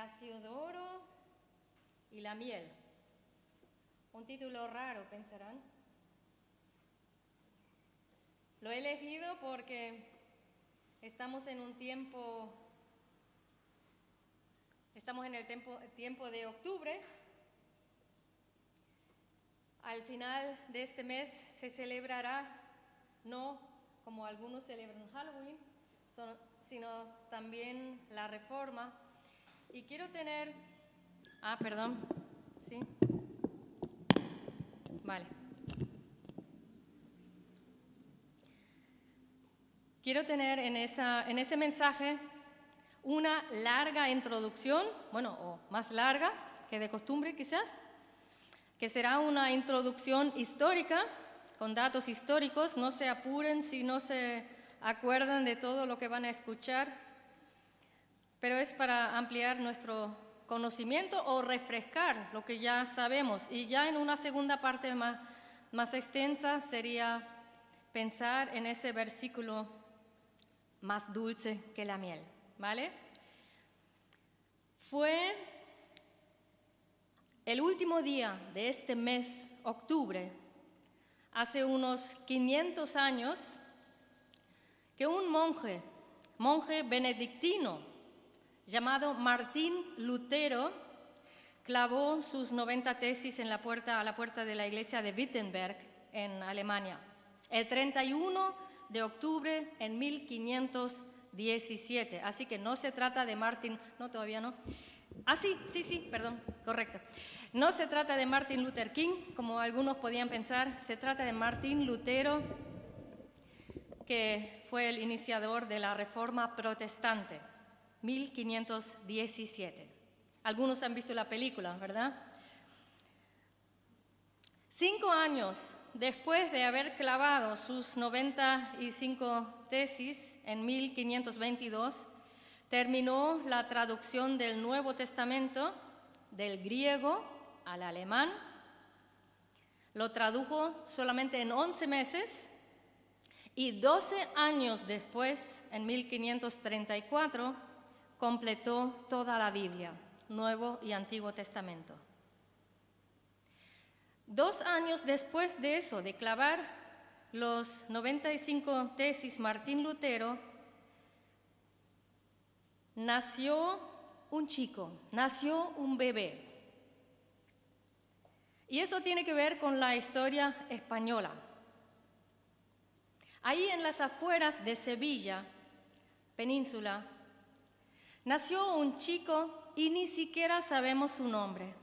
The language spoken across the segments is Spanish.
Casiodoro y la miel. Un título raro, pensarán. Lo he elegido porque estamos en el tiempo de octubre. Al final de este mes se celebrará, no como algunos celebran Halloween, sino también la Reforma. Y quiero tener... ¿sí? Vale. Quiero tener en ese mensaje una larga introducción, o más larga que de costumbre quizás, que será una introducción histórica, con datos históricos. No se apuren si no se acuerdan de todo lo que van a escuchar, pero es para ampliar nuestro conocimiento o refrescar lo que ya sabemos. Y ya en una segunda parte más extensa sería pensar en ese versículo más dulce que la miel, ¿vale? Fue el último día de este mes, octubre, hace unos 500 años, que un monje benedictino llamado Martín Lutero clavó sus 90 tesis a la puerta de la iglesia de Wittenberg en Alemania, el 31 de octubre en 1517. Así que no se trata de Martín, no, todavía no. Sí, perdón, correcto. No se trata de Martin Luther King, como algunos podían pensar, se trata de Martín Lutero, que fue el iniciador de la Reforma Protestante, 1517. Algunos han visto la película, ¿verdad? 5 años después de haber clavado sus 95 tesis en 1522, terminó la traducción del Nuevo Testamento del griego al alemán. Lo tradujo solamente en 11 meses y 12 años después, en 1534, completó toda la Biblia, Nuevo y Antiguo Testamento. 2 años después de eso, de clavar los 95 tesis, Martín Lutero, nació un chico, nació un bebé. Y eso tiene que ver con la historia española. Ahí en las afueras de Sevilla, península, nació un chico y ni siquiera sabemos su nombre.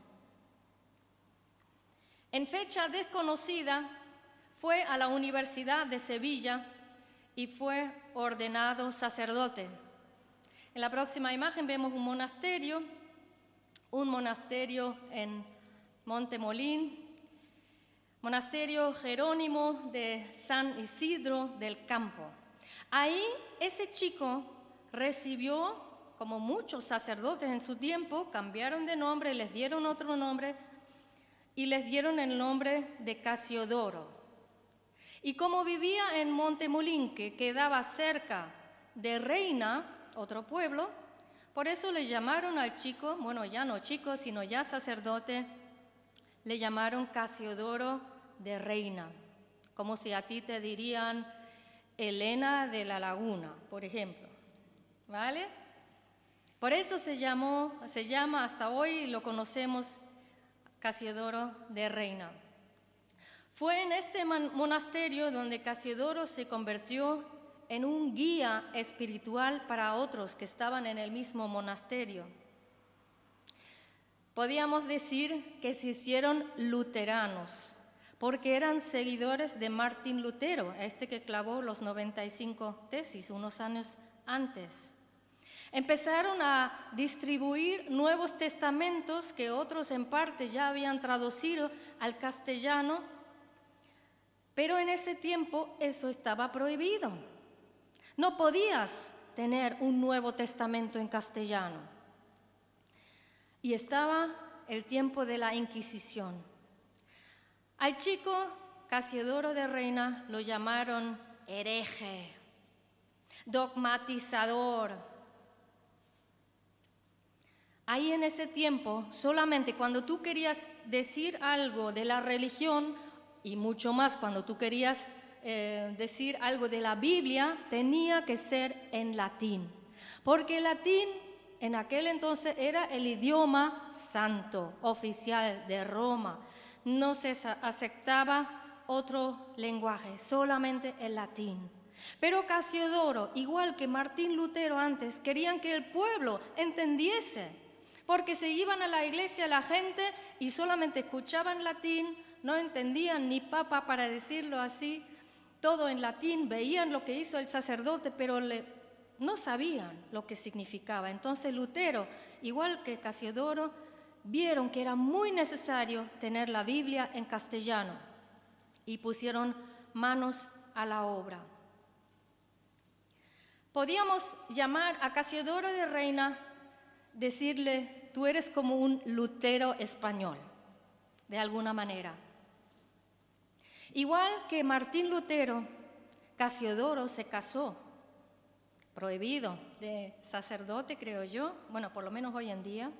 En fecha desconocida fue a la Universidad de Sevilla y fue ordenado sacerdote. En la próxima imagen vemos un monasterio en Montemolín, monasterio Jerónimo de San Isidro del Campo. Ahí ese chico recibió, como muchos sacerdotes en su tiempo, cambiaron de nombre, les dieron otro nombre y les dieron el nombre de Casiodoro. Y como vivía en Montemolín, que quedaba cerca de Reina, otro pueblo, por eso le llamaron al chico, ya no chico, sino ya sacerdote, le llamaron Casiodoro de Reina, como si a ti te dirían Elena de la Laguna, por ejemplo, ¿vale? Por eso se llama hasta hoy, lo conocemos, Casiodoro de Reina. Fue en este monasterio donde Casiodoro se convirtió en un guía espiritual para otros que estaban en el mismo monasterio. Podíamos decir que se hicieron luteranos, porque eran seguidores de Martín Lutero, que clavó los 95 tesis unos años antes. Empezaron a distribuir nuevos testamentos que otros en parte ya habían traducido al castellano, pero en ese tiempo eso estaba prohibido. No podías tener un Nuevo Testamento en castellano. Y estaba el tiempo de la Inquisición. Al chico Casiodoro de Reina lo llamaron hereje, dogmatizador. ahí en ese tiempo, solamente cuando tú querías decir algo de la religión, y mucho más cuando tú querías decir algo de la Biblia, tenía que ser en latín. Porque el latín en aquel entonces era el idioma santo, oficial de Roma. No se aceptaba otro lenguaje, solamente el latín. Pero Casiodoro, igual que Martín Lutero antes, querían que el pueblo entendiese, porque se iban a la iglesia la gente y solamente escuchaban latín, no entendían ni papa, para decirlo así, todo en latín, veían lo que hizo el sacerdote, pero no sabían lo que significaba. Entonces Lutero, igual que Casiodoro, vieron que era muy necesario tener la Biblia en castellano y pusieron manos a la obra. Podíamos llamar a Casiodoro de Reina, decirle, tú eres como un Lutero español, de alguna manera. Igual que Martín Lutero, Casiodoro se casó, prohibido de sacerdote, creo yo, bueno, por lo menos hoy en día,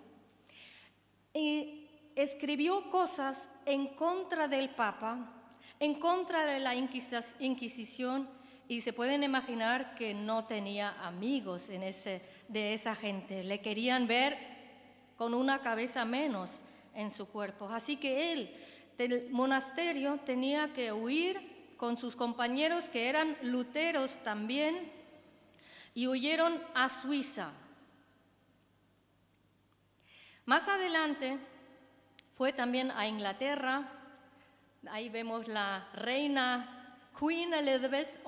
y escribió cosas en contra del Papa, en contra de la Inquisición, y se pueden imaginar que no tenía amigos de esa gente. Le querían ver con una cabeza menos en su cuerpo. Así que él del monasterio tenía que huir con sus compañeros que eran luteros también y huyeron a Suiza. Más adelante fue también a Inglaterra. Ahí vemos la reina Queen Elizabeth,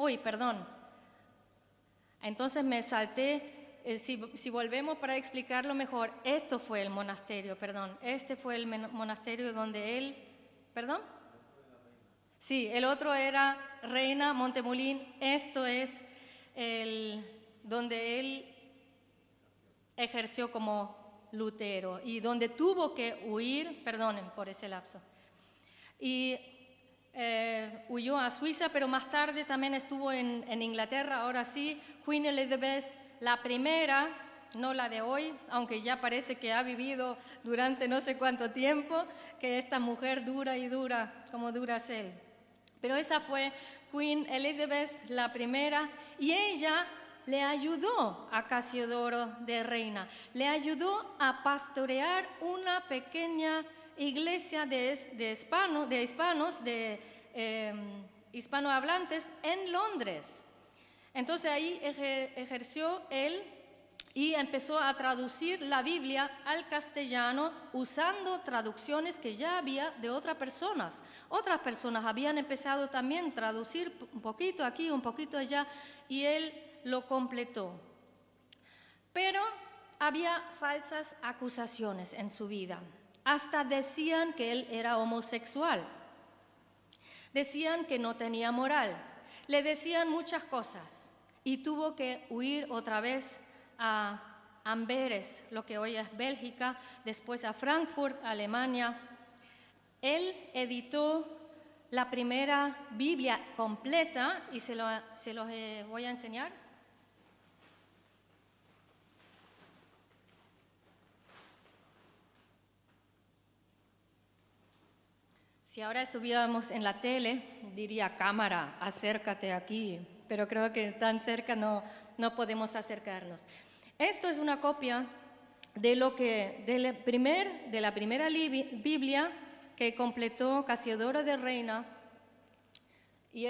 entonces me salté, si volvemos para explicarlo mejor, esto fue el monasterio, este fue el monasterio donde él, Sí, el otro era Reina Montemolín, esto es donde él ejerció como Lutero y donde tuvo que huir, perdonen por ese lapso, y huyó a Suiza, pero más tarde también estuvo en Inglaterra. Ahora sí, Queen Elizabeth, la primera, no la de hoy, aunque ya parece que ha vivido durante no sé cuánto tiempo, que esta mujer dura y dura, como Duracell. Pero esa fue Queen Elizabeth, la primera, y ella le ayudó a Casiodoro de Reina, le ayudó a pastorear una pequeña iglesia de hispanohablantes en Londres. Entonces ahí ejerció él y empezó a traducir la Biblia al castellano usando traducciones que ya había de otras personas. Otras personas habían empezado también a traducir un poquito aquí, un poquito allá, y él lo completó. Pero había falsas acusaciones en su vida. Hasta decían que él era homosexual. Decían que no tenía moral. Le decían muchas cosas. Y tuvo que huir otra vez a Amberes, lo que hoy es Bélgica, después a Frankfurt, Alemania. Él editó la primera Biblia completa y se los voy a enseñar. Si ahora estuviéramos en la tele, diría cámara, acércate aquí, pero creo que tan cerca no podemos acercarnos. Esto es una copia de la primera Biblia que completó Casiodoro de Reina, y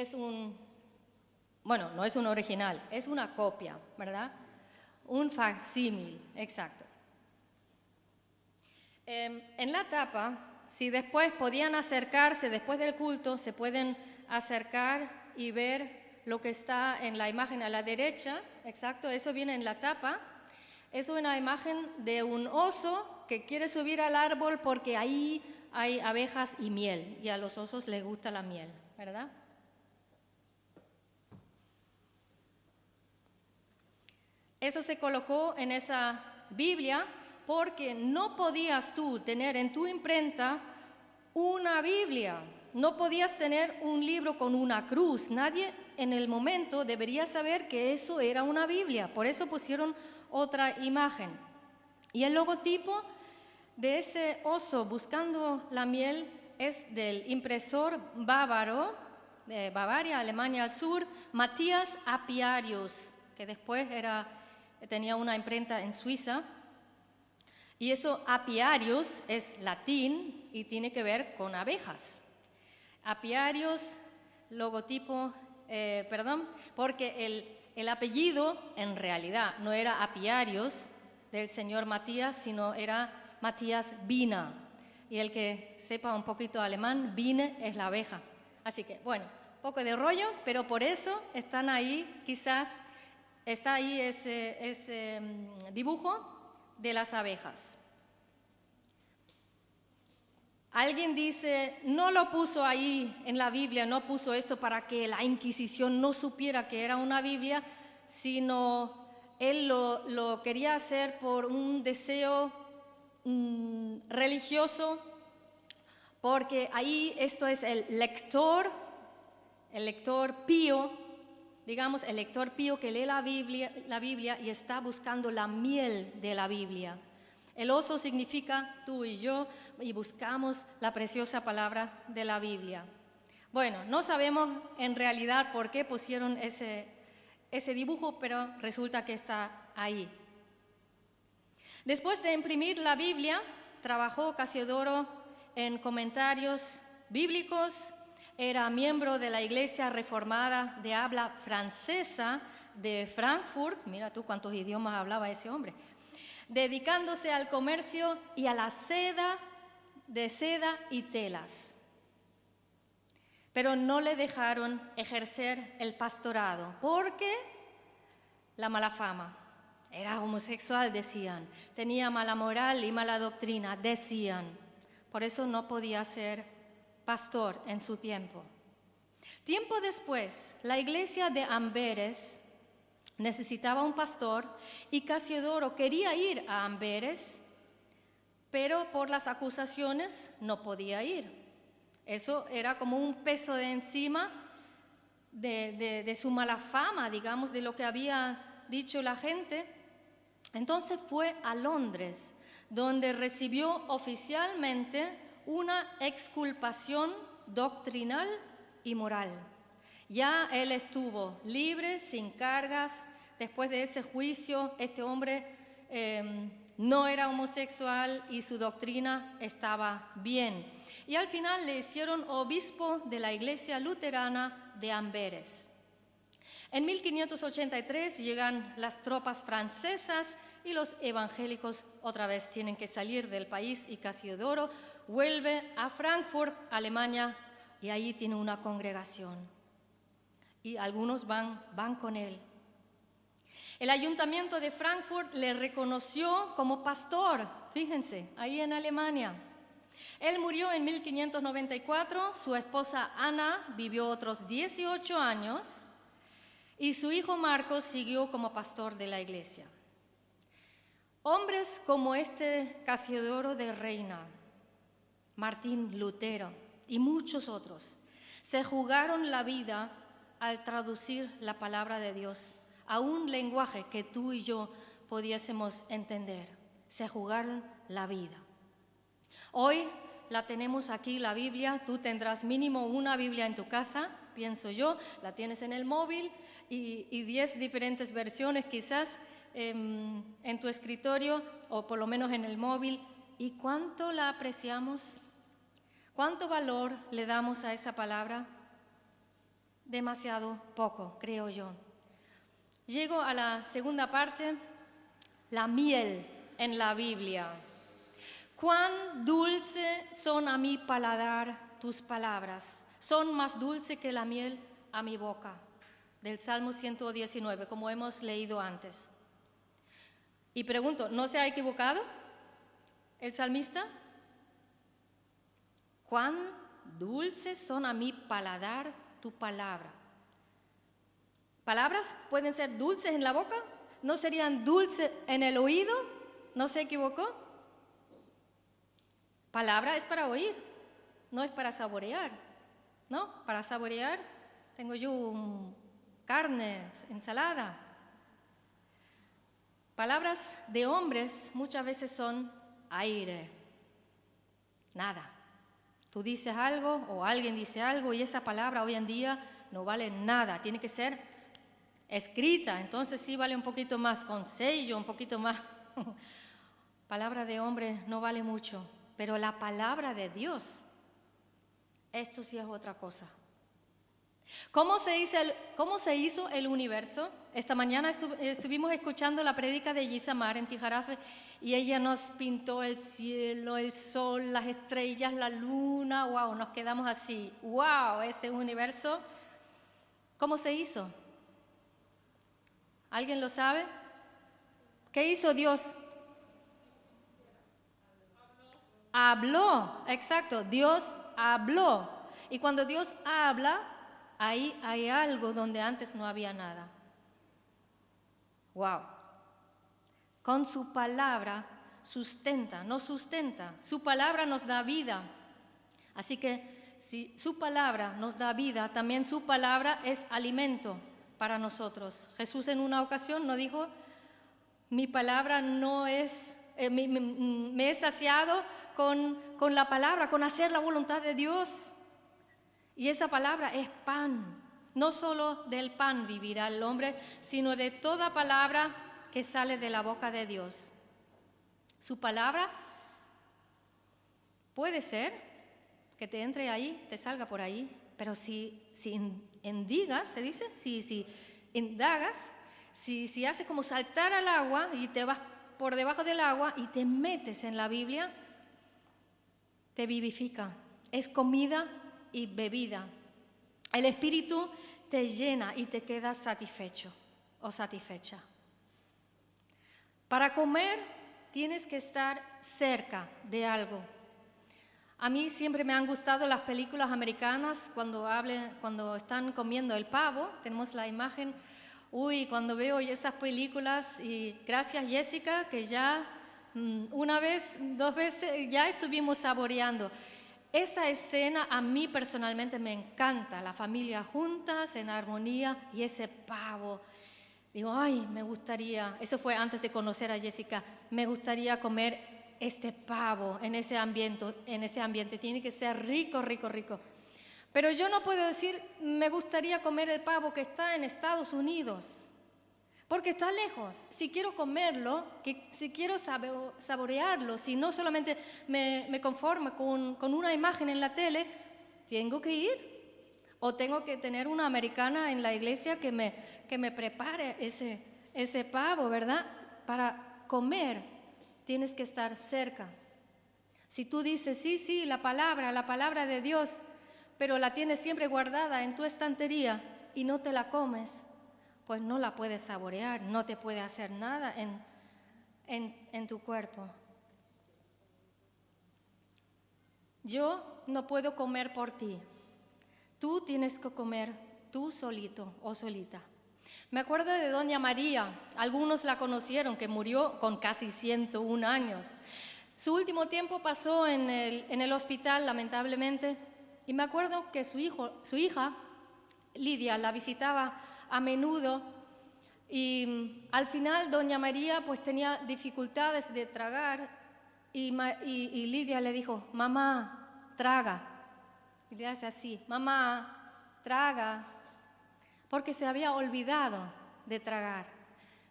no es un original, es una copia, ¿verdad? Un facsímil, exacto. En la tapa, si después podían acercarse, después del culto, se pueden acercar y ver lo que está en la imagen a la derecha, exacto, eso viene en la tapa. Es una imagen de un oso que quiere subir al árbol porque ahí hay abejas y miel, y a los osos les gusta la miel, ¿verdad? Eso se colocó en esa Biblia porque no podías tú tener en tu imprenta una Biblia, no podías tener un libro con una cruz. Nadie en el momento debería saber que eso era una Biblia, por eso pusieron otra imagen. Y el logotipo de ese oso buscando la miel es del impresor bávaro, de Bavaria, Alemania al sur, Matthias Apiarius, que después tenía una imprenta en Suiza. Y eso, Apiarius, es latín y tiene que ver con abejas. Apiarius, logotipo, porque el apellido en realidad no era Apiarius del señor Matías, sino era Matías Bina. Y el que sepa un poquito alemán, Biene es la abeja. Así que, bueno, poco de rollo, pero por eso están ahí, quizás está ahí ese dibujo de las abejas. Alguien dice, no lo puso ahí en la Biblia, no puso esto para que la Inquisición no supiera que era una Biblia, sino él lo quería hacer por un deseo religioso, porque ahí esto es el lector pío, digamos, el lector pío que lee la Biblia y está buscando la miel de la Biblia. El oso significa tú y yo, y buscamos la preciosa palabra de la Biblia. Bueno, no sabemos en realidad por qué pusieron ese dibujo, pero resulta que está ahí. Después de imprimir la Biblia, trabajó Casiodoro en comentarios bíblicos, era miembro de la Iglesia Reformada de habla francesa de Frankfurt, mira tú cuántos idiomas hablaba ese hombre, dedicándose al comercio y a la seda y telas. Pero no le dejaron ejercer el pastorado porque la mala fama. Era homosexual, decían. Tenía mala moral y mala doctrina, decían. Por eso no podía ser pastor en su tiempo. Tiempo después, la iglesia de Amberes necesitaba un pastor y Casiodoro quería ir a Amberes, pero por las acusaciones no podía ir. Eso era como un peso de encima de su mala fama, digamos, de lo que había dicho la gente. Entonces fue a Londres, donde recibió oficialmente una exculpación doctrinal y moral. Ya él estuvo libre, sin cargas. Después de ese juicio, este hombre no era homosexual y su doctrina estaba bien. Y al final le hicieron obispo de la iglesia luterana de Amberes. En 1583 llegan las tropas francesas y los evangélicos otra vez tienen que salir del país y Casiodoro vuelve a Frankfurt, Alemania, y ahí tiene una congregación. Y algunos van con él. El ayuntamiento de Frankfurt le reconoció como pastor, fíjense, ahí en Alemania. Él murió en 1594, su esposa Ana vivió otros 18 años y su hijo Marcos siguió como pastor de la iglesia. Hombres como este Casiodoro de Reina, Martín Lutero y muchos otros se jugaron la vida al traducir la palabra de Dios a un lenguaje que tú y yo pudiésemos entender. Se jugaron la vida. Hoy la tenemos aquí, la Biblia. Tú tendrás mínimo una Biblia en tu casa, pienso yo. La tienes en el móvil y 10 diferentes versiones quizás en tu escritorio o por lo menos en el móvil. ¿Y cuánto la apreciamos? ¿Cuánto valor le damos a esa palabra? Demasiado poco, creo yo. Llego a la segunda parte, la miel en la Biblia. Cuán dulce son a mi paladar tus palabras, son más dulce que la miel a mi boca. Del Salmo 119, como hemos leído antes. Y pregunto, ¿no se ha equivocado el salmista? Cuán dulces son a mi paladar tu palabra. ¿Palabras pueden ser dulces en la boca? ¿No serían dulces en el oído? ¿No se equivocó? Palabra es para oír, no es para saborear, ¿no? Para saborear tengo yo carne, ensalada. Palabras de hombres muchas veces son aire, nada. Tú dices algo o alguien dice algo y esa palabra hoy en día no vale nada, tiene que ser escrita, entonces sí vale un poquito más, con sello, un poquito más. Palabra de hombre no vale mucho, pero la palabra de Dios, esto sí es otra cosa. ¿Cómo se hizo el universo? Esta mañana estuvimos escuchando la prédica de Gisamar en Tijarafe y ella nos pintó el cielo, el sol, las estrellas, la luna. ¡Wow! Nos quedamos así. ¡Wow! Ese universo. ¿Cómo se hizo? ¿Alguien lo sabe? ¿Qué hizo Dios? Habló, exacto. Dios habló. Y cuando Dios habla, ahí hay algo donde antes no había nada. ¡Wow! Con su palabra nos sustenta. Su palabra nos da vida. Así que si su palabra nos da vida, también su palabra es alimento para nosotros. Jesús en una ocasión nos dijo, mi palabra no es, me he saciado con la palabra, con hacer la voluntad de Dios. Y esa palabra es pan. No solo del pan vivirá el hombre, sino de toda palabra que sale de la boca de Dios. Su palabra puede ser que te entre ahí, te salga por ahí, pero si indigas, se dice, si indagas, si haces como saltar al agua y te vas por debajo del agua y te metes en la Biblia, te vivifica. Es comida y bebida. El Espíritu te llena y te quedas satisfecho o satisfecha. Para comer tienes que estar cerca de algo. A mí siempre me han gustado las películas americanas cuando están comiendo el pavo. Tenemos la imagen. Cuando veo esas películas, y gracias Jessica, que ya una vez, 2 veces, ya estuvimos saboreando. Esa escena a mí personalmente me encanta, la familia juntas, en armonía, y ese pavo. Digo, me gustaría, eso fue antes de conocer a Jessica, me gustaría comer este pavo en ese ambiente, tiene que ser rico, rico, rico. Pero yo no puedo decir, me gustaría comer el pavo que está en Estados Unidos, porque está lejos. Si quiero comerlo, si quiero saborearlo, si no solamente me conformo con una imagen en la tele, tengo que ir. O tengo que tener una americana en la iglesia que me prepare ese pavo, ¿verdad? Para comer tienes que estar cerca. Si tú dices, sí, la palabra de Dios, pero la tienes siempre guardada en tu estantería y no te la comes, pues no la puedes saborear, no te puede hacer nada en tu cuerpo. Yo no puedo comer por ti. Tú tienes que comer tú solito o solita. Me acuerdo de Doña María, algunos la conocieron, que murió con casi 101 años. Su último tiempo pasó en el hospital, lamentablemente, y me acuerdo que su hija, Lidia, la visitaba a menudo, y al final Doña María pues tenía dificultades de tragar, y Lidia le dijo, mamá, traga. Y le hace así, mamá, traga, porque se había olvidado de tragar.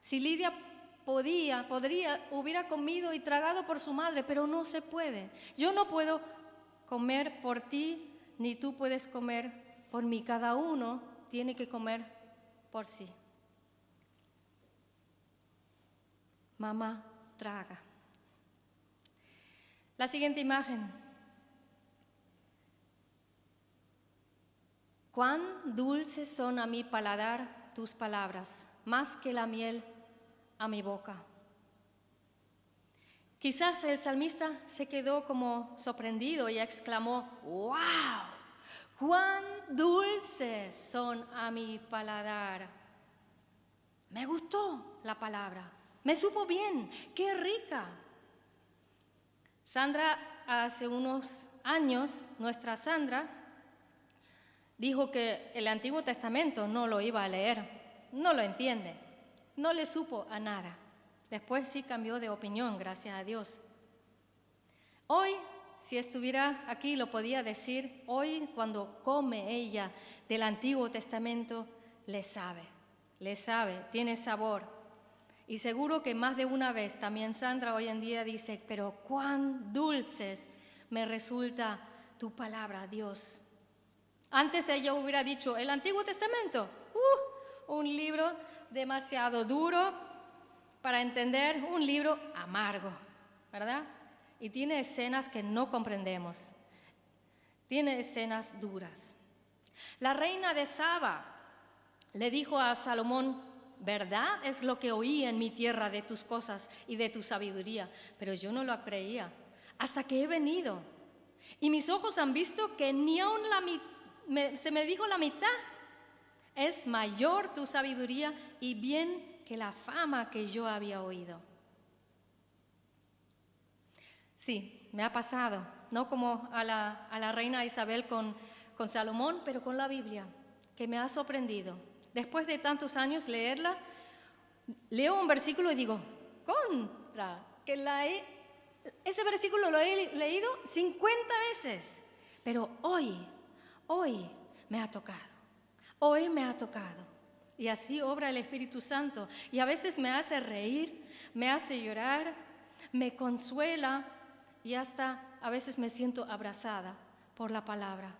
Si Lidia hubiera comido y tragado por su madre, pero no se puede. Yo no puedo comer por ti, ni tú puedes comer por mí. Cada uno tiene que comer por sí. Mamá, traga. La siguiente imagen. Cuán dulces son a mi paladar tus palabras, más que la miel a mi boca. Quizás el salmista se quedó como sorprendido y exclamó, ¡wow! ¡Cuán dulces son a mi paladar! Me gustó la palabra, me supo bien, ¡qué rica! Sandra, hace unos años, nuestra Sandra, dijo que el Antiguo Testamento no lo iba a leer, no lo entiende, no le supo a nada. Después sí cambió de opinión, gracias a Dios. Hoy, si estuviera aquí, lo podía decir, hoy cuando come ella del Antiguo Testamento, le sabe, tiene sabor. Y seguro que más de una vez también Sandra hoy en día dice, pero cuán dulces me resulta tu palabra, Dios. Antes ella hubiera dicho, el Antiguo Testamento, un libro demasiado duro para entender, un libro amargo, ¿verdad? Y tiene escenas que no comprendemos, tiene escenas duras. La reina de Saba le dijo a Salomón, verdad es lo que oí en mi tierra de tus cosas y de tu sabiduría, pero yo no lo creía hasta que he venido. Y mis ojos han visto que ni aun se me dijo la mitad. Es mayor tu sabiduría y bien que la fama que yo había oído. Sí, me ha pasado, no como a la reina Isabel con Salomón, pero con la Biblia, que me ha sorprendido. Después de tantos años leerla, leo un versículo y digo, ese versículo lo he leído 50 veces, pero hoy me ha tocado. Hoy me ha tocado. Y así obra el Espíritu Santo. Y a veces me hace reír, me hace llorar, me consuela y hasta a veces me siento abrazada por la palabra.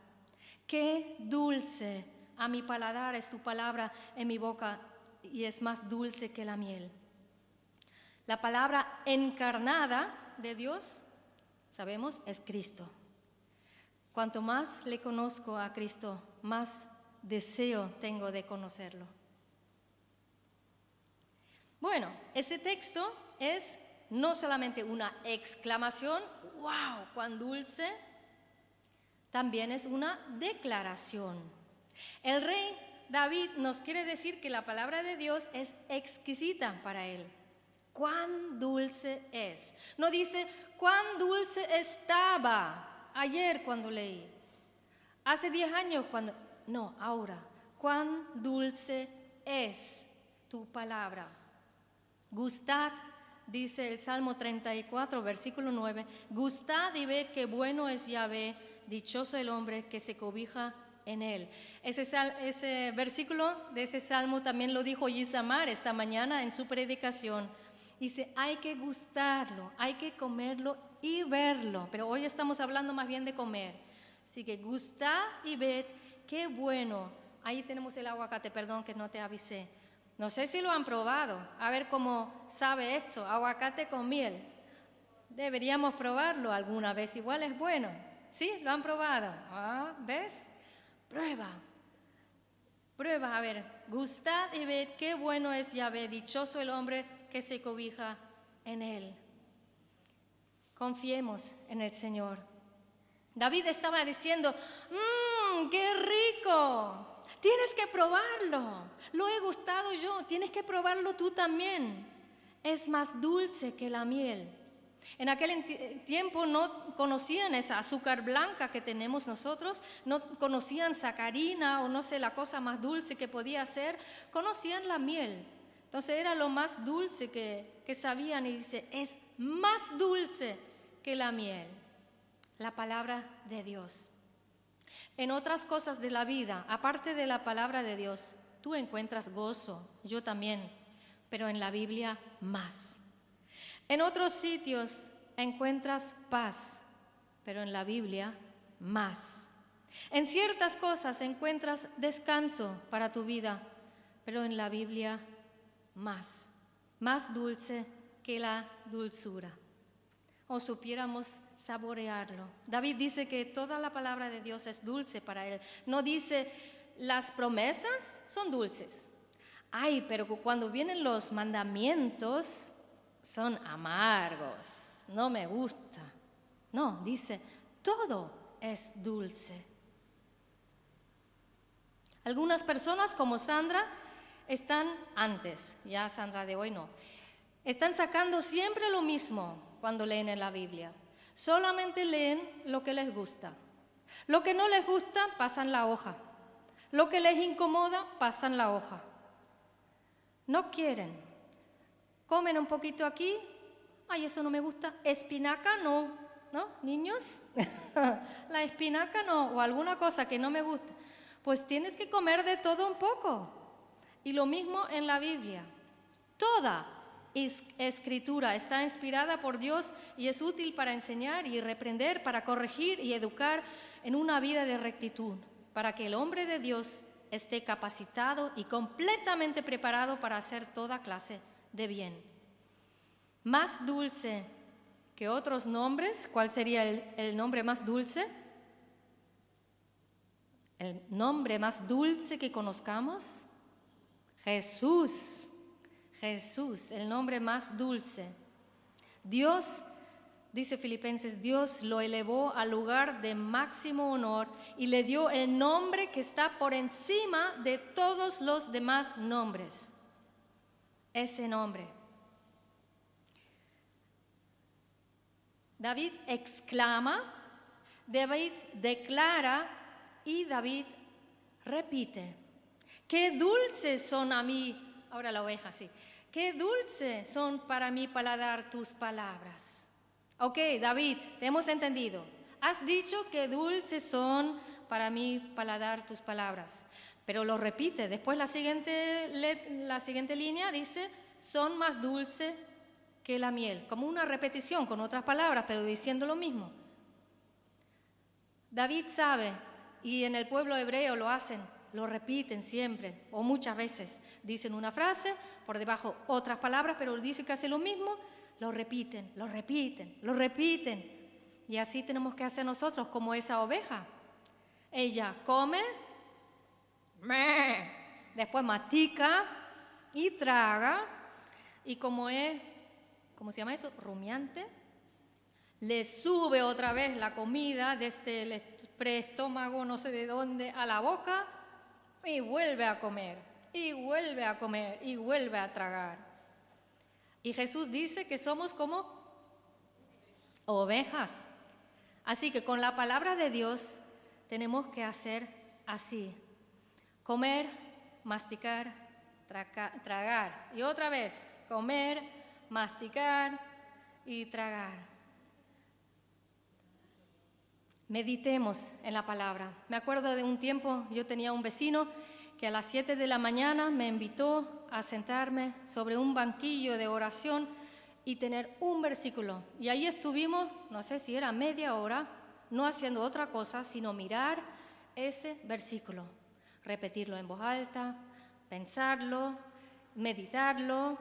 Qué dulce a mi paladar es tu palabra en mi boca y es más dulce que la miel. La palabra encarnada de Dios, sabemos, es Cristo. Cuanto más le conozco a Cristo, más deseo tengo de conocerlo. Bueno, ese texto es no solamente una exclamación, ¡wow!, cuán dulce, también es una declaración. El rey David nos quiere decir que la palabra de Dios es exquisita para él. ¡Cuán dulce es! No dice, ¡cuán dulce estaba ayer cuando leí! Hace 10 años cuando... No, ahora, cuán dulce es tu palabra. Gustad, dice el Salmo 34, versículo 9, gustad y ved qué bueno es Yahvé, dichoso el hombre que se cobija en él. Ese versículo de ese Salmo también lo dijo Isamar esta mañana en su predicación. Dice, hay que gustarlo, hay que comerlo y verlo, pero hoy estamos hablando más bien de comer. Así que gustad y ved qué bueno. Ahí tenemos el aguacate, perdón que no te avisé. No sé si lo han probado. A ver cómo sabe esto, aguacate con miel. Deberíamos probarlo alguna vez, igual es bueno. ¿Sí? ¿Lo han probado? ¿Ves? Prueba, a ver. Gustad y ved qué bueno es Yahvé, dichoso el hombre que se cobija en él. Confiemos en el Señor. David estaba diciendo, ¡qué rico! Tienes que probarlo. Lo he gustado yo, tienes que probarlo tú también. Es más dulce que la miel. En aquel tiempo no conocían esa azúcar blanca que tenemos nosotros, no conocían sacarina o no sé, la cosa más dulce que podía ser, conocían la miel. Entonces era lo más dulce que sabían y dice, es más dulce que la miel. La palabra de Dios. En otras cosas de la vida, aparte de la palabra de Dios, tú encuentras gozo, yo también, pero en la Biblia más. En otros sitios encuentras paz, pero en la Biblia más. En ciertas cosas encuentras descanso para tu vida, pero en la Biblia más. Más dulce que la dulzura. O supiéramos saborearlo. David dice que toda la palabra de Dios es dulce para él. No dice, las promesas son dulces. Ay, pero cuando vienen los mandamientos, son amargos. No me gusta. No, dice, todo es dulce. Algunas personas como Sandra están antes, ya Sandra de hoy no, están sacando siempre lo mismo cuando leen en la Biblia. Solamente leen lo que les gusta. Lo que no les gusta, pasan la hoja. Lo que les incomoda, pasan la hoja. No quieren comen un poquito aquí, ay, eso no me gusta, espinaca no, ¿no, niños? La espinaca no, o alguna cosa que no me gusta. Pues tienes que comer de todo un poco. Y lo mismo en la Biblia. Toda escritura está inspirada por Dios y es útil para enseñar y reprender, para corregir y educar en una vida de rectitud, para que el hombre de Dios esté capacitado y completamente preparado para hacer toda clase de bien. Más dulce que otros nombres, ¿cuál sería el nombre más dulce? El nombre más dulce que conozcamos, Jesús. Jesús, el nombre más dulce. Dios, dice Filipenses, Dios lo elevó al lugar de máximo honor y le dio el nombre que está por encima de todos los demás nombres. Ese nombre. David exclama, David declara y David repite. Qué dulces son a mí. Ahora la oveja, sí. Qué dulces son para mi paladar tus palabras. Ok, David, te hemos entendido. Has dicho que dulces son para mi paladar tus palabras. Pero lo repite. Después la siguiente línea dice, son más dulces que la miel. Como una repetición con otras palabras, pero diciendo lo mismo. David sabe, y en el pueblo hebreo lo hacen, lo repiten siempre, o muchas veces. Dicen una frase, por debajo otras palabras, pero dicen casi lo mismo, lo repiten, lo repiten, lo repiten. Y así tenemos que hacer nosotros, como esa oveja. Ella come, después mastica y traga, y como es, ¿cómo se llama eso? Rumiante. Le sube otra vez la comida desde el preestómago, no sé de dónde, a la boca, y vuelve a comer, y vuelve a comer, y vuelve a tragar. Y Jesús dice que somos como ovejas. Así que con la palabra de Dios tenemos que hacer así. Comer, masticar, tragar. Y otra vez, comer, masticar y tragar. Meditemos en la palabra. Me acuerdo de un tiempo, yo tenía un vecino que a las 7 de la mañana me invitó a sentarme sobre un banquillo de oración y tener un versículo. Y ahí estuvimos, no sé si era media hora, no haciendo otra cosa, sino mirar ese versículo, repetirlo en voz alta, pensarlo, meditarlo,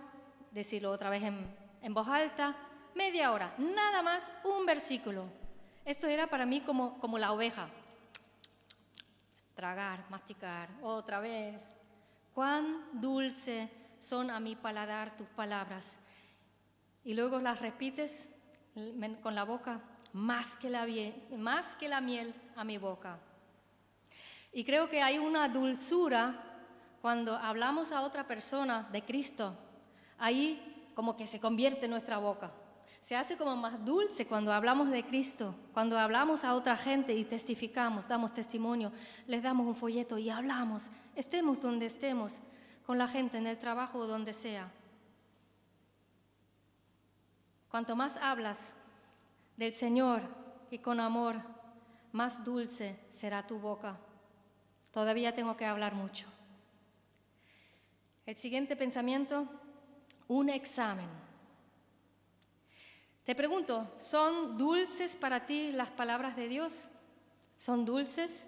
decirlo otra vez en voz alta, media hora, nada más un versículo. Esto era para mí como la oveja. Tragar, masticar, otra vez. Cuán dulce son a mi paladar tus palabras. Y luego las repites con la boca, más que la miel a mi boca. Y creo que hay una dulzura cuando hablamos a otra persona de Cristo. Ahí como que se convierte nuestra boca. Se hace como más dulce cuando hablamos de Cristo, cuando hablamos a otra gente y testificamos, damos testimonio, les damos un folleto y hablamos, estemos donde estemos, con la gente en el trabajo o donde sea. Cuanto más hablas del Señor y con amor, más dulce será tu boca. Todavía tengo que hablar mucho. El siguiente pensamiento, un examen. Te pregunto, ¿son dulces para ti las palabras de Dios? ¿Son dulces?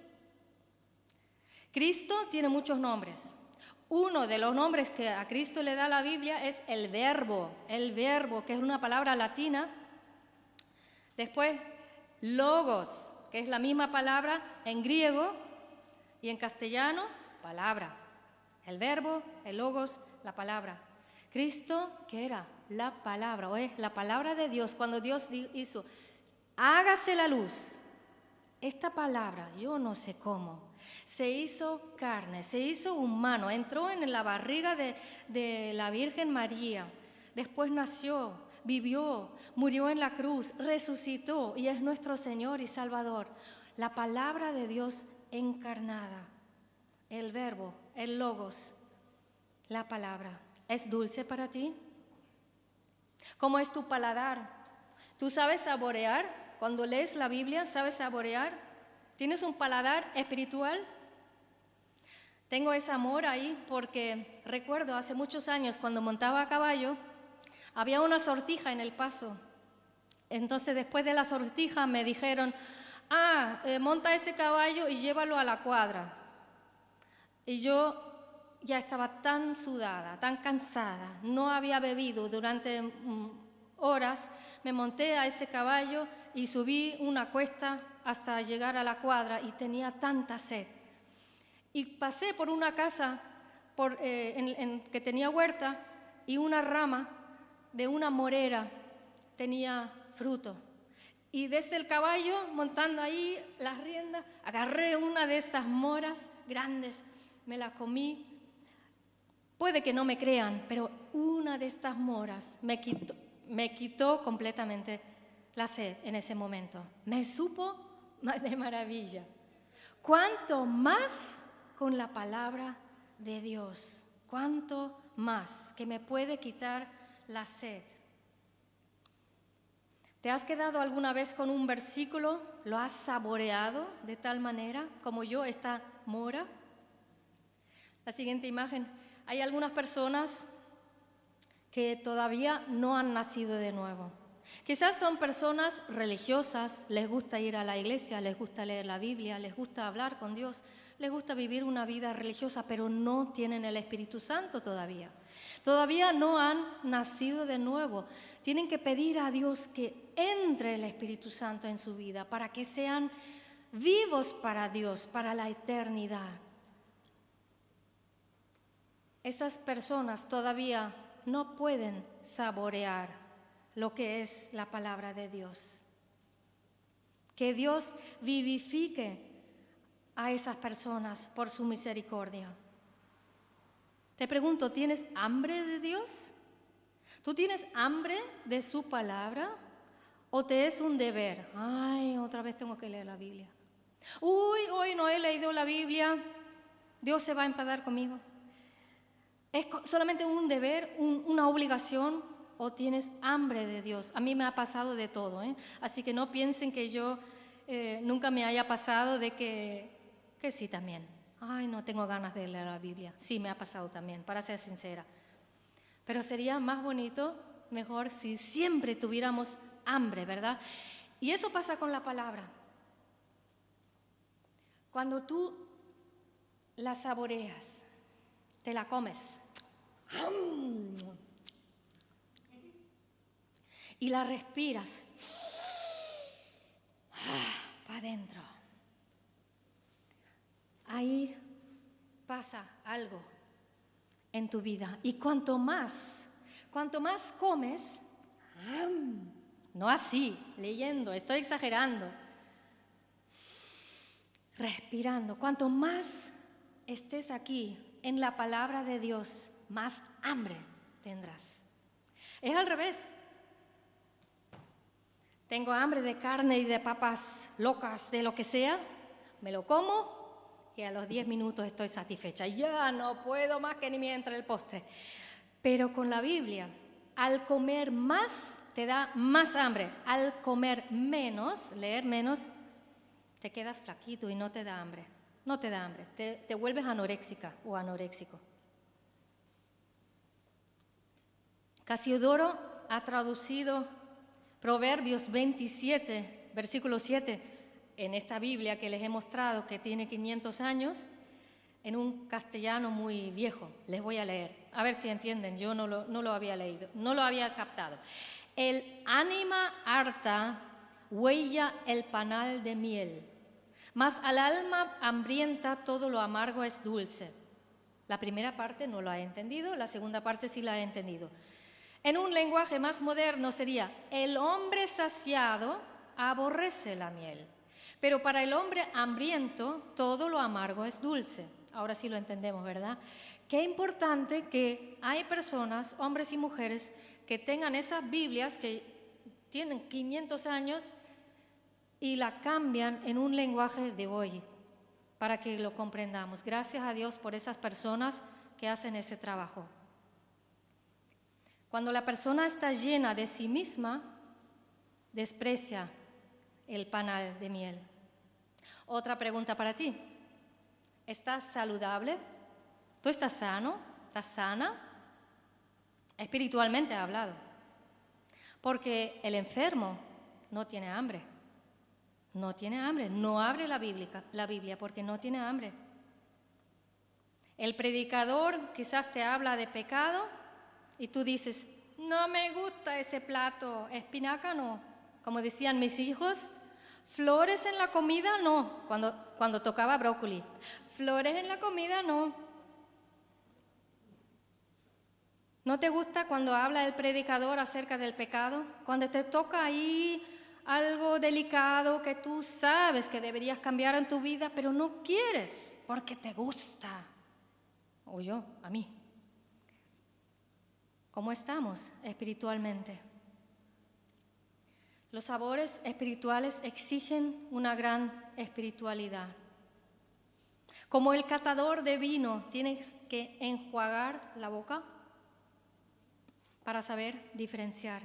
Cristo tiene muchos nombres. Uno de los nombres que a Cristo le da la Biblia es el verbo, que es una palabra latina. Después, logos, que es la misma palabra en griego y en castellano, palabra. El verbo, el logos, la palabra. Cristo, ¿qué era? La palabra, o es la palabra de Dios. Cuando Dios hizo, hágase la luz. Esta palabra, yo no sé cómo, se hizo carne, se hizo humano, entró en la barriga de la Virgen María. Después nació, vivió, murió en la cruz, resucitó y es nuestro Señor y Salvador. La palabra de Dios encarnada, el verbo, el logos, la palabra. ¿Es dulce para ti? ¿Cómo es tu paladar? ¿Tú sabes saborear? Cuando lees la Biblia, ¿sabes saborear? ¿Tienes un paladar espiritual? Tengo ese amor ahí porque recuerdo hace muchos años cuando montaba a caballo, había una sortija en el paso. Entonces después de la sortija me dijeron, monta ese caballo y llévalo a la cuadra. Y yo ya estaba tan sudada, tan cansada, no había bebido durante horas, me monté a ese caballo y subí una cuesta hasta llegar a la cuadra y tenía tanta sed. Y pasé por una casa que tenía huerta y una rama de una morera tenía fruto. Y desde el caballo, montando ahí las riendas, agarré una de estas moras grandes, me la comí. Puede que no me crean, pero una de estas moras me quitó completamente la sed en ese momento. Me supo de maravilla. ¿Cuánto más con la palabra de Dios? ¿Cuánto más que me puede quitar la sed? ¿Te has quedado alguna vez con un versículo? ¿Lo has saboreado de tal manera como yo, esta mora? La siguiente imagen. Hay algunas personas que todavía no han nacido de nuevo. Quizás son personas religiosas, les gusta ir a la iglesia, les gusta leer la Biblia, les gusta hablar con Dios, les gusta vivir una vida religiosa, pero no tienen el Espíritu Santo todavía. Todavía no han nacido de nuevo. Tienen que pedir a Dios que entre el Espíritu Santo en su vida para que sean vivos para Dios, para la eternidad. Esas personas todavía no pueden saborear lo que es la palabra de Dios. Que Dios vivifique a esas personas por su misericordia. Te pregunto, ¿tienes hambre de Dios? ¿Tú tienes hambre de su palabra? ¿O te es un deber? Ay, otra vez tengo que leer la Biblia. Uy, hoy no he leído la Biblia. Dios se va a enfadar conmigo. ¿Es solamente un deber, una obligación, o tienes hambre de Dios? A mí me ha pasado de todo, así que no piensen que yo nunca me haya pasado de que sí también. Ay, no tengo ganas de leer la Biblia. Sí, me ha pasado también, para ser sincera. Pero sería más bonito, mejor, si siempre tuviéramos hambre, ¿verdad? Y eso pasa con la palabra. Cuando tú la saboreas, te la comes y la respiras para adentro, ahí pasa algo en tu vida. Y cuanto más comes, no así, leyendo, estoy exagerando, respirando, cuanto más estés aquí en la palabra de Dios, más hambre tendrás. Es al revés. Tengo hambre de carne y de papas locas, de lo que sea, me lo como y a los 10 minutos estoy satisfecha. Ya no puedo más que ni me entre el postre. Pero con la Biblia, al comer más, te da más hambre. Al comer menos, leer menos, te quedas flaquito y no te da hambre. No te da hambre, te vuelves anoréxica o anoréxico. Casiodoro ha traducido Proverbios 27, versículo 7, en esta Biblia que les he mostrado, que tiene 500 años, en un castellano muy viejo. Les voy a leer, a ver si entienden, yo no lo había leído, no lo había captado. El ánima harta huella el panal de miel, mas al alma hambrienta todo lo amargo es dulce. La primera parte no lo ha entendido, la segunda parte sí la ha entendido. En un lenguaje más moderno sería: el hombre saciado aborrece la miel, pero para el hombre hambriento todo lo amargo es dulce. Ahora sí lo entendemos, ¿verdad? Qué importante que hay personas, hombres y mujeres, que tengan esas Biblias que tienen 500 años y la cambian en un lenguaje de hoy, para que lo comprendamos. Gracias a Dios por esas personas que hacen ese trabajo. Cuando la persona está llena de sí misma, desprecia el panal de miel. Otra pregunta para ti. ¿Estás saludable? ¿Tú estás sano? ¿Estás sana? Espiritualmente hablado. Porque el enfermo no tiene hambre. No tiene hambre. No abre la Biblia porque no tiene hambre. El predicador quizás te habla de pecado y tú dices, no me gusta ese plato, espinaca no. Como decían mis hijos, flores en la comida no, cuando tocaba brócoli. Flores en la comida no. ¿No te gusta cuando habla el predicador acerca del pecado? Cuando te toca ahí algo delicado que tú sabes que deberías cambiar en tu vida, pero no quieres porque te gusta. O yo, a mí. ¿Cómo estamos espiritualmente? Los sabores espirituales exigen una gran espiritualidad. Como el catador de vino, tienes que enjuagar la boca para saber diferenciar.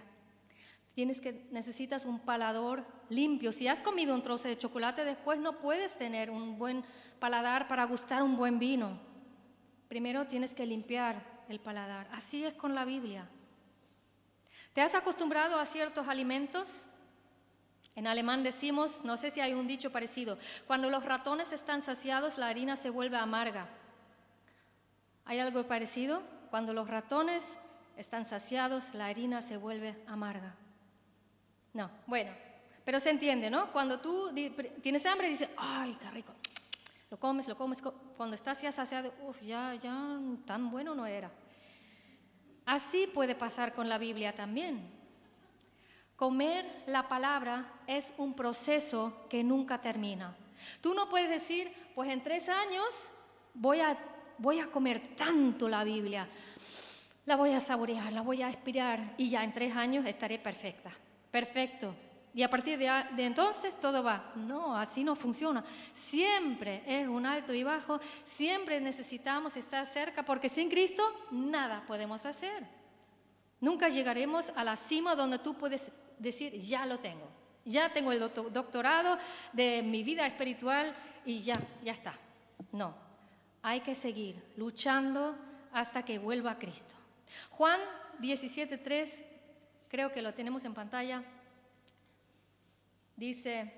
Necesitas un paladar limpio. Si has comido un trozo de chocolate, después no puedes tener un buen paladar para gustar un buen vino. Primero tienes que limpiar el paladar. Así es con la Biblia. ¿Te has acostumbrado a ciertos alimentos? En alemán decimos, no sé si hay un dicho parecido, cuando los ratones están saciados, la harina se vuelve amarga. ¿Hay algo parecido? Cuando los ratones están saciados, la harina se vuelve amarga. No, bueno, pero se entiende, ¿no? Cuando tú tienes hambre, dices, ¡ay, qué rico! Lo comes, cuando estás ya saciado, ya tan bueno no era. Así puede pasar con la Biblia también. Comer la palabra es un proceso que nunca termina. Tú no puedes decir, pues en 3 años voy a comer tanto la Biblia, la voy a saborear, la voy a aspirar y ya en 3 años estaré perfecta. Perfecto. Y a partir de entonces todo va. No, así no funciona. Siempre es un alto y bajo, siempre necesitamos estar cerca porque sin Cristo nada podemos hacer. Nunca llegaremos a la cima donde tú puedes decir, ya lo tengo. Ya tengo el doctorado de mi vida espiritual y ya está. No, hay que seguir luchando hasta que vuelva a Cristo. Juan 17:3, creo que lo tenemos en pantalla. Dice,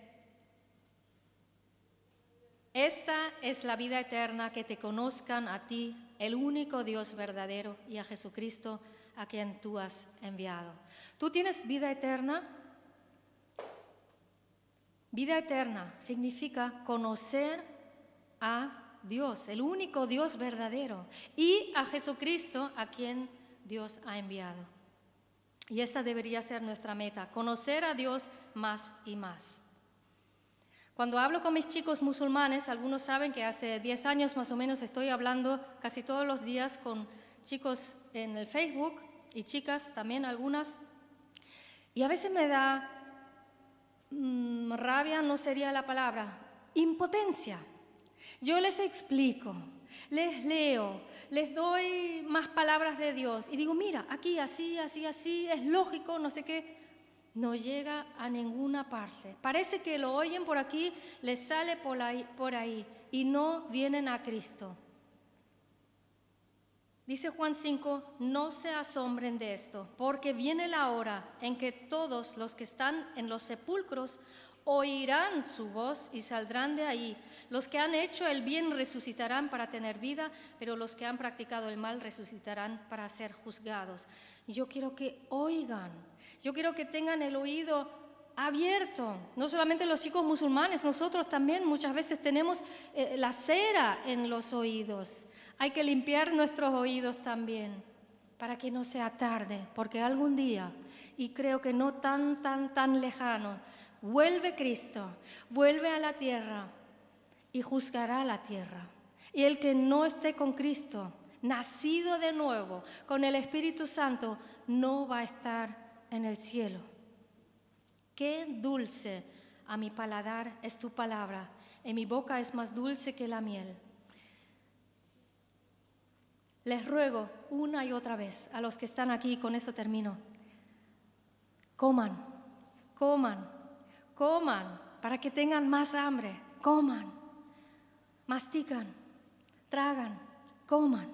esta es la vida eterna, que te conozcan a ti, el único Dios verdadero, y a Jesucristo, a quien tú has enviado. ¿Tú tienes vida eterna? Vida eterna significa conocer a Dios, el único Dios verdadero, y a Jesucristo, a quien Dios ha enviado. Y esa debería ser nuestra meta, conocer a Dios más y más. Cuando hablo con mis chicos musulmanes, algunos saben que hace 10 años más o menos estoy hablando casi todos los días con chicos en el Facebook y chicas también algunas. Y a veces me da rabia, no sería la palabra, impotencia. Yo les explico, les leo, les doy más palabras de Dios y digo, mira, aquí así, es lógico, no sé qué. No llega a ninguna parte. Parece que lo oyen por aquí, les sale por ahí y no vienen a Cristo. Dice Juan 5, no se asombren de esto, porque viene la hora en que todos los que están en los sepulcros oirán su voz y saldrán de ahí. Los que han hecho el bien resucitarán para tener vida, pero los que han practicado el mal resucitarán para ser juzgados. Yo quiero que oigan, yo quiero que tengan el oído abierto. No solamente los chicos musulmanes, nosotros también muchas veces tenemos la cera en los oídos. Hay que limpiar nuestros oídos también para que no sea tarde, porque algún día, y creo que no tan lejano, vuelve Cristo, vuelve a la tierra y juzgará la tierra. Y el que no esté con Cristo, nacido de nuevo, con el Espíritu Santo, no va a estar en el cielo. Qué dulce a mi paladar es tu palabra, en mi boca es más dulce que la miel. les ruego una y otra vez a los que están aquí, con eso termino, coman, coman, coman, para que tengan más hambre, coman, mastican, tragan, coman,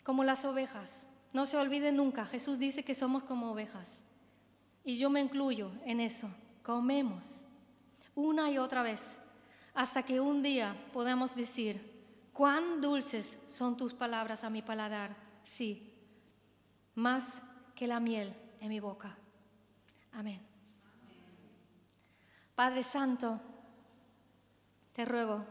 como las ovejas. No se olviden nunca, Jesús dice que somos como ovejas, y yo me incluyo en eso. Comemos una y otra vez, hasta que un día podamos decir: cuán dulces son tus palabras a mi paladar, sí, más que la miel en mi boca. Amén. Padre Santo, te ruego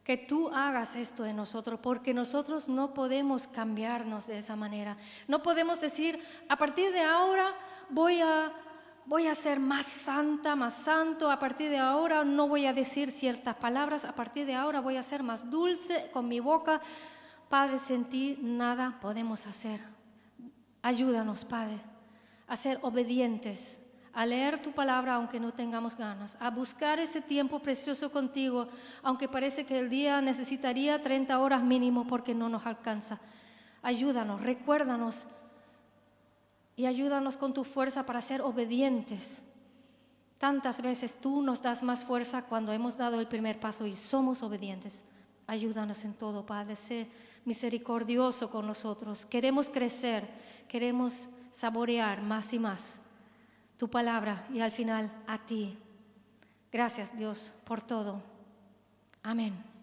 que tú hagas esto en nosotros, porque nosotros no podemos cambiarnos de esa manera. No podemos decir: a partir de ahora voy a ser más santa, más santo, a partir de ahora no voy a decir ciertas palabras, a partir de ahora voy a ser más dulce con mi boca. Padre, sin ti nada podemos hacer. Ayúdanos, Padre, a ser obedientes, a leer tu palabra aunque no tengamos ganas, a buscar ese tiempo precioso contigo, aunque parece que el día necesitaría 30 horas mínimo porque no nos alcanza. Ayúdanos, recuérdanos y ayúdanos con tu fuerza para ser obedientes. Tantas veces tú nos das más fuerza cuando hemos dado el primer paso y somos obedientes. Ayúdanos en todo, Padre, sé misericordioso con nosotros. Queremos crecer, queremos saborear más y más tu palabra y al final a ti. Gracias, Dios, por todo. Amén.